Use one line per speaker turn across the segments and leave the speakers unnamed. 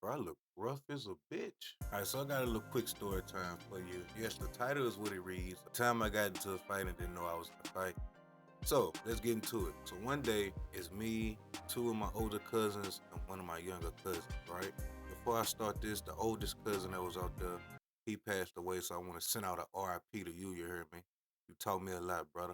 Bro, I look rough as a bitch. All right, so I got a little quick story time for you. Yes, the title is what it reads. The time I got into a fight and didn't know I was in a fight. So let's get into it. So one day it's me, two of my older cousins, and one of my younger cousins, right? Before I start this, the oldest cousin that was out there, he passed away, so I want to send out a RIP to you, you heard me? You taught me a lot, brother.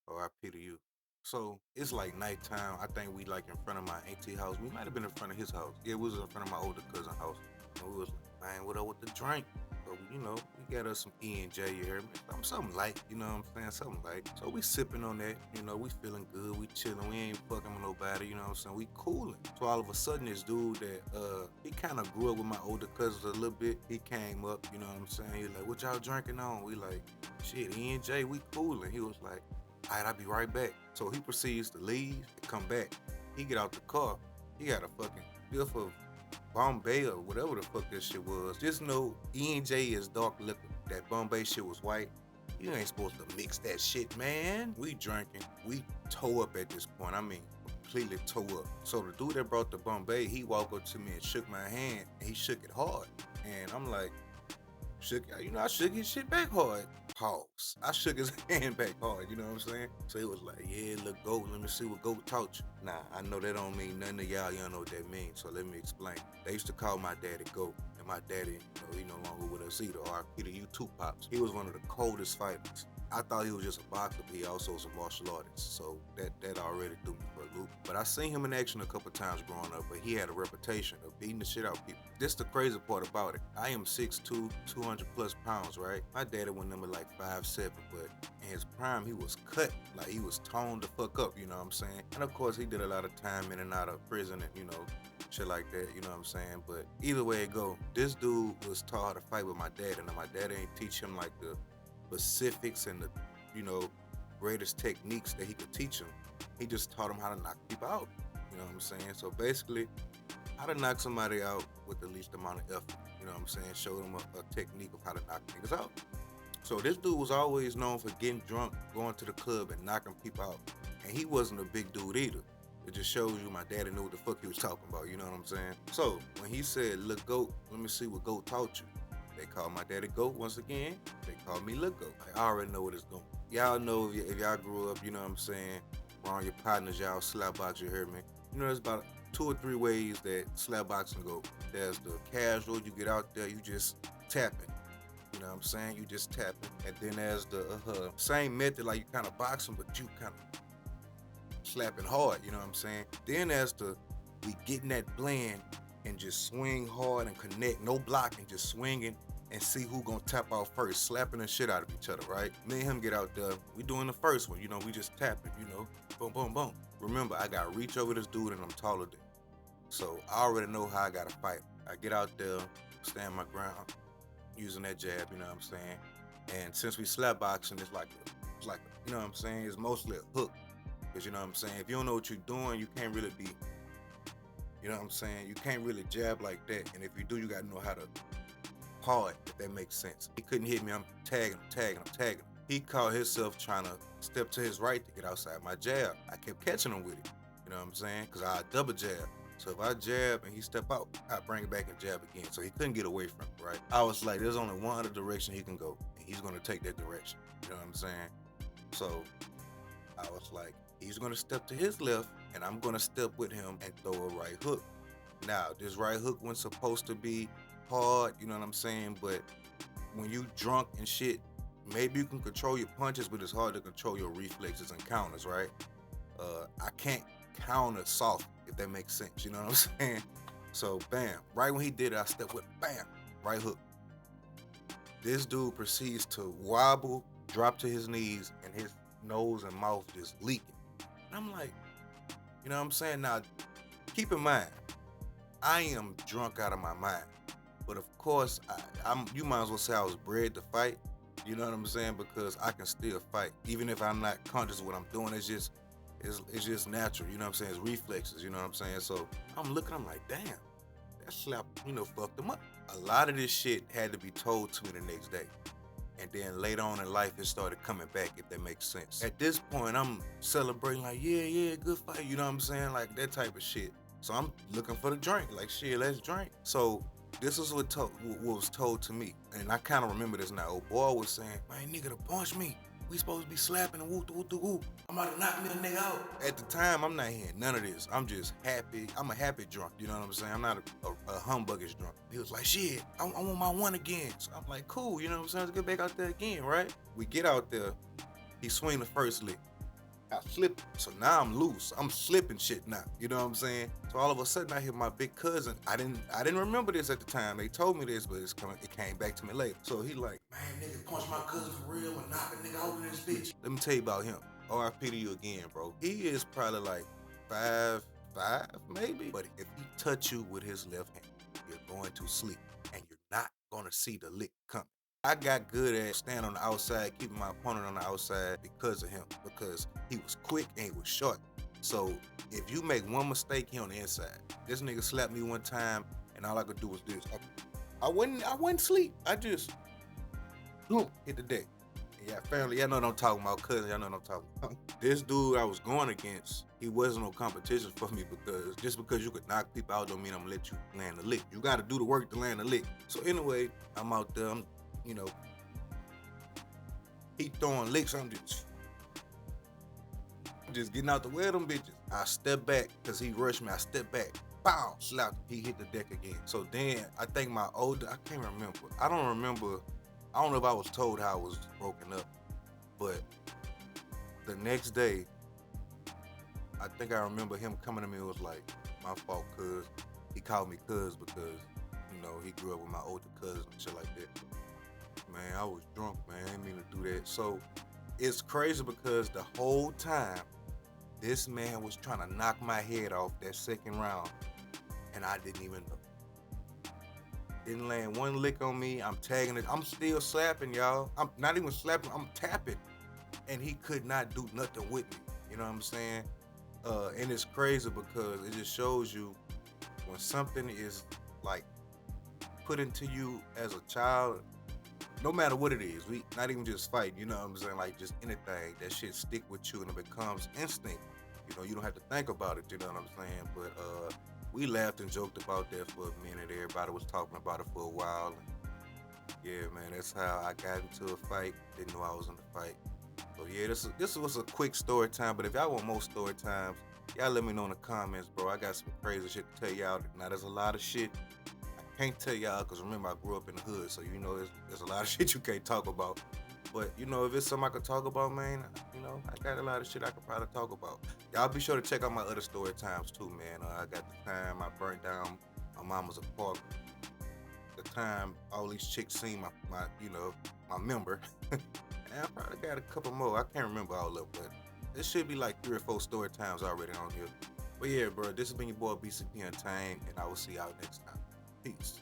RIP to you. So it's like nighttime. I think we like in front of my auntie house. We might have been in front of his house. Yeah, we was in front of my older cousin house. And we was like, man, what up with the drink? So, we got us some E&J, you hear me? Something light, you know what I'm saying? Something light. So we sipping on that, we feeling good, we chilling, we ain't fucking with nobody, you know what I'm saying? We cooling. So all of a sudden this dude that he kind of grew up with my older cousins a little bit, he came up, you know what I'm saying? He was like, what y'all drinking on? We like, shit, E&J, we cooling. He was like, all right, I'll be right back. So he proceeds to leave and come back. He get out the car. He got a fucking fifth of Bombay or whatever the fuck this shit was. Just know E&J is dark liquor. That Bombay shit was white. You ain't supposed to mix that shit, man. We drinking. We toe up at this point. I mean, completely toe up. So the dude that brought the Bombay, he walked up to me and shook my hand, and he shook it hard. And I'm like, I shook his shit back hard. Pause. I shook his hand back hard, you know what I'm saying? So he was like, yeah, look, GOAT, let me see what GOAT taught you. Nah, I know that don't mean nothing to y'all don't know what that means, so let me explain. They used to call my daddy GOAT, and my daddy, he no longer with us either, RIP to you too, Pops. He was one of the coldest fighters. I thought he was just a boxer, but he also was a martial artist, so that already threw me for a loop. But I seen him in action a couple times growing up, but he had a reputation of beating the shit out of people. This the crazy part about it. I am 6'2", 200 plus pounds, right? My daddy went number like 5'7", but in his prime, he was cut. Like, he was toned the fuck up, you know what I'm saying? And of course, he did a lot of time in and out of prison and, shit like that, you know what I'm saying? But either way it go, this dude was taught how to fight with my dad, and my dad ain't teach him like the specifics and the, you know, greatest techniques that he could teach him. He just taught him how to knock people out. You know what I'm saying? So basically, how to knock somebody out with the least amount of effort. You know what I'm saying? Showed him a technique of how to knock niggas out. So this dude was always known for getting drunk, going to the club, and knocking people out. And he wasn't a big dude either. It just shows you my daddy knew what the fuck he was talking about, you know what I'm saying? So when he said, look, GOAT, let me see what GOAT taught you. They call my daddy GOAT once again. They call me Look GOAT. I already know what it's going. Y'all know if y'all grew up, you know what I'm saying, around your partners, y'all slap box, you heard me. There's about 2 or 3 ways that slap boxing go. There's the casual, you get out there, you just tapping. You know what I'm saying? You just tapping. And then there's the same method, like you kind of boxing, but you kind of slapping hard, you know what I'm saying? Then there's the, we getting that blend and just swing hard and connect, no blocking, just swinging and see who gonna tap out first, slapping the shit out of each other, right? Me and him get out there, we doing the first one, we just tapping, boom, boom, boom. Remember, I got reach over this dude and I'm taller than him. So I already know how I gotta fight. I get out there, stand my ground, using that jab, you know what I'm saying? And since we slap boxing, you know what I'm saying? It's mostly a hook. Because you know what I'm saying? If you don't know what you're doing, you can't really be, you know what I'm saying? You can't really jab like that. And if you do, you got to know how to paw it, if that makes sense. He couldn't hit me. I'm tagging him. He caught himself trying to step to his right to get outside my jab. I kept catching him with it. You know what I'm saying? Because I double jab. So if I jab and he step out, I bring it back and jab again. So he couldn't get away from it, right? I was like, there's only one other direction he can go. And he's going to take that direction. You know what I'm saying? So I was like, he's gonna step to his left, and I'm gonna step with him and throw a right hook. Now, this right hook wasn't supposed to be hard, you know what I'm saying? But when you drunk and shit, maybe you can control your punches, but it's hard to control your reflexes and counters, right? I can't counter soft, if that makes sense, you know what I'm saying? So, bam, right when he did it, I stepped with, bam, right hook. This dude proceeds to wobble, drop to his knees, and his nose and mouth just leaking. And I'm like, you know what I'm saying? Now, keep in mind, I am drunk out of my mind. But of course, you might as well say I was bred to fight. You know what I'm saying? Because I can still fight. Even if I'm not conscious of what I'm doing, it's just natural. You know what I'm saying? It's reflexes, you know what I'm saying? So I'm like, damn, that slap, fucked him up. A lot of this shit had to be told to me the next day. And then later on in life, it started coming back, if that makes sense. At this point, I'm celebrating like, yeah, good fight, you know what I'm saying? Like that type of shit. So I'm looking for the drink. Like, shit, let's drink. So this is what was told to me. And I kind of remember this now. Old boy was saying, man, nigga, to punch me. We supposed to be slapping and woo. I'm about to knock me a nigga out. At the time, I'm not hearing none of this. I'm just happy. I'm a happy drunk. You know what I'm saying? I'm not a humbuggish drunk. He was like, shit, I want my one again. So I'm like, cool. You know what I'm saying? Let's get back out there again, right? We get out there. He swing the first lick. I slipped. So now I'm loose. I'm slipping shit now. You know what I'm saying? So all of a sudden I hear my big cousin. I didn't remember this at the time. They told me this, but it came back to me later. So he like, man, nigga punch my cousin for real and knock a nigga out in this bitch. Let me tell you about him. RIP to you again, bro. He is probably like 5'5", maybe. But if he touch you with his left hand, you're going to sleep. And you're not gonna see the lick coming. I got good at standing on the outside, keeping my opponent on the outside because of him. Because he was quick and he was short. So if you make one mistake, he on the inside. This nigga slapped me one time, and all I could do was this. I wouldn't sleep. I just boom, hit the deck. Yeah, family, y'all know what I'm talking about. Cousin, y'all know what I'm talking about. This dude I was going against, he wasn't no competition for me because just because you could knock people out don't mean I'm gonna let you land the lick. You gotta do the work to land the lick. So anyway, I'm out there, you know, he throwing licks, I'm just getting out the way of them bitches. I step back, cause he rushed me, I step back, pow, slap, he hit the deck again. So then, I think I can't remember. I don't know if I was told how I was broken up, but the next day, I think I remember him coming to me and was like, my fault, cuz. He called me cuz because, you know, he grew up with my older cousins and shit like that. Man, I was drunk, man. I didn't mean to do that. So it's crazy because the whole time, this man was trying to knock my head off that second round, and I didn't even know. Didn't land one lick on me. I'm tagging it. I'm still slapping, y'all. I'm not even slapping. I'm tapping, and he could not do nothing with me. You know what I'm saying? And it's crazy because it just shows you when something is like put into you as a child. No matter what it is, we not even just fight, you know what I'm saying? Like just anything, that shit stick with you and it becomes instinct. You know, you don't have to think about it, you know what I'm saying? But we laughed and joked about that for a minute. Everybody was talking about it for a while. And yeah, man, that's how I got into a fight. Didn't know I was in the fight. So yeah, this was a quick story time. But if y'all want more story times, y'all let me know in the comments, bro. I got some crazy shit to tell y'all. Now there's a lot of shit can't tell y'all because remember I grew up in the hood, so you know there's a lot of shit you can't talk about. But you know, if it's something I could talk about, man, you know, I got a lot of shit I could probably talk about. Y'all be sure to check out my other story times too, man. I got the time I burnt down my mama's apartment. The time all these chicks seen my you know, my member. And I probably got a couple more. I can't remember all of them, but it should be like 3 or 4 story times already on here. But yeah, bro, this has been your boy B.C.P. Untamed, and I will see y'all next time. Peace.